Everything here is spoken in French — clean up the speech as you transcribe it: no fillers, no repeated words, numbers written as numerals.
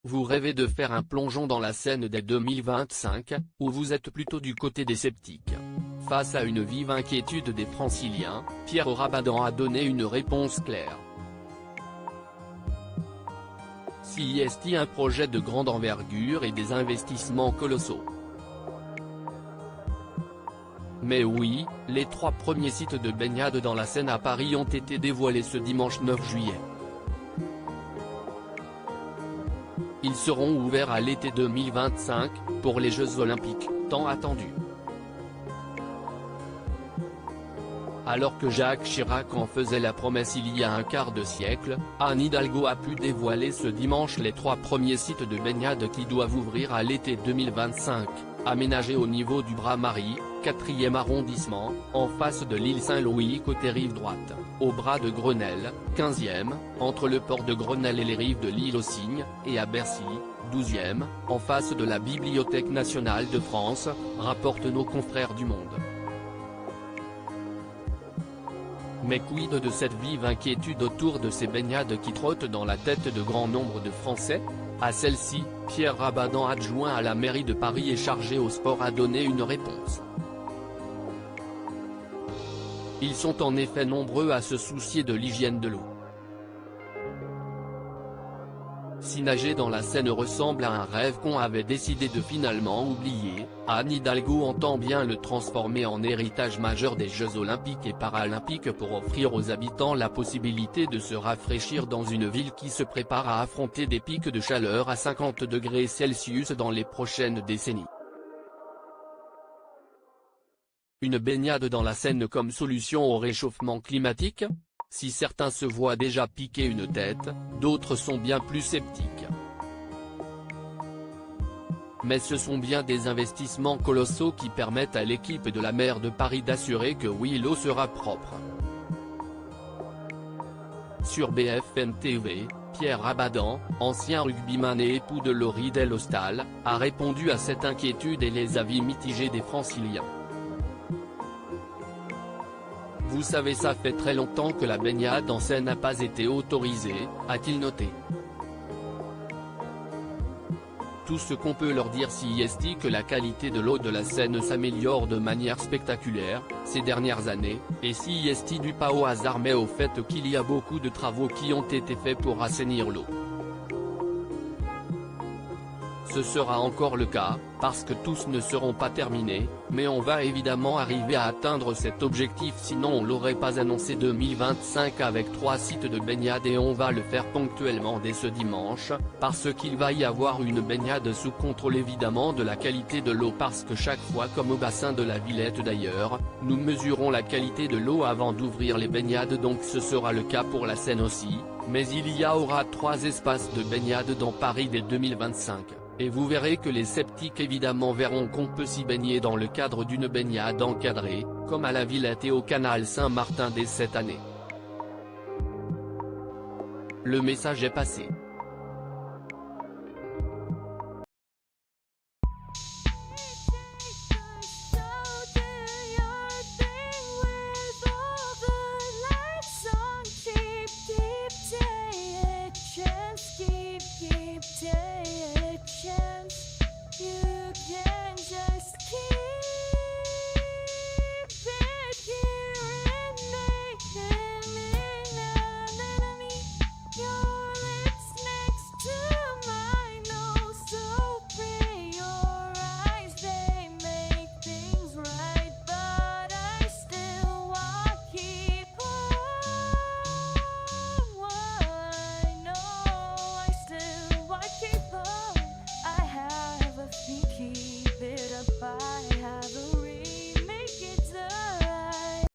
Vous rêvez de faire un plongeon dans la Seine dès 2025, ou vous êtes plutôt du côté des sceptiques? Face à une vive inquiétude des Franciliens, Pierre Rabadan a donné une réponse claire. CIST, un projet de grande envergure et des investissements colossaux. Mais oui, les 3 premiers sites de baignade dans la Seine à Paris ont été dévoilés ce dimanche 9 juillet. Ils seront ouverts à l'été 2025, pour les Jeux Olympiques, tant attendus. Alors que Jacques Chirac en faisait la promesse il y a un quart de siècle, Anne Hidalgo a pu dévoiler ce dimanche les 3 premiers sites de baignade qui doivent ouvrir à l'été 2025, aménagés au niveau du Bras-Marie, 4e arrondissement, en face de l'île Saint-Louis côté rive droite, au bras de Grenelle, 15e, entre le port de Grenelle et les rives de l'île aux Cygnes, et à Bercy, 12e, en face de la Bibliothèque nationale de France, rapportent nos confrères du Monde. Mais quid de cette vive inquiétude autour de ces baignades qui trottent dans la tête de grand nombre de Français? À celle-ci, Pierre Rabadan, adjoint à la mairie de Paris et chargé au sport, a donné une réponse. Ils sont en effet nombreux à se soucier de l'hygiène de l'eau. Si nager dans la Seine ressemble à un rêve qu'on avait décidé de finalement oublier, Anne Hidalgo entend bien le transformer en héritage majeur des Jeux Olympiques et Paralympiques pour offrir aux habitants la possibilité de se rafraîchir dans une ville qui se prépare à affronter des pics de chaleur à 50 degrés Celsius dans les prochaines décennies. Une baignade dans la Seine comme solution au réchauffement climatique? Si certains se voient déjà piquer une tête, d'autres sont bien plus sceptiques. Mais ce sont bien des investissements colossaux qui permettent à l'équipe de la maire de Paris d'assurer que oui, l'eau sera propre. Sur BFM TV, Pierre Rabadan, ancien rugbyman et époux de Laurie Delhostal, a répondu à cette inquiétude et les avis mitigés des Franciliens. Vous savez, ça fait très longtemps que la baignade en Seine n'a pas été autorisée, a-t-il noté. Tout ce qu'on peut leur dire CIST que la qualité de l'eau de la Seine s'améliore de manière spectaculaire, ces dernières années, et CIST du pas au hasard mais au fait qu'il y a beaucoup de travaux qui ont été faits pour assainir l'eau. Ce sera encore le cas, parce que tous ne seront pas terminés, mais on va évidemment arriver à atteindre cet objectif, sinon on l'aurait pas annoncé 2025 avec 3 sites de baignade, et on va le faire ponctuellement dès ce dimanche, parce qu'il va y avoir une baignade sous contrôle évidemment de la qualité de l'eau, parce que chaque fois, comme au bassin de la Villette d'ailleurs, nous mesurons la qualité de l'eau avant d'ouvrir les baignades, donc ce sera le cas pour la Seine aussi, mais il y aura 3 espaces de baignade dans Paris dès 2025. Et vous verrez que les sceptiques évidemment verront qu'on peut s'y baigner dans le cadre d'une baignade encadrée, comme à la Villette et au canal Saint-Martin dès cette année. Le message est passé.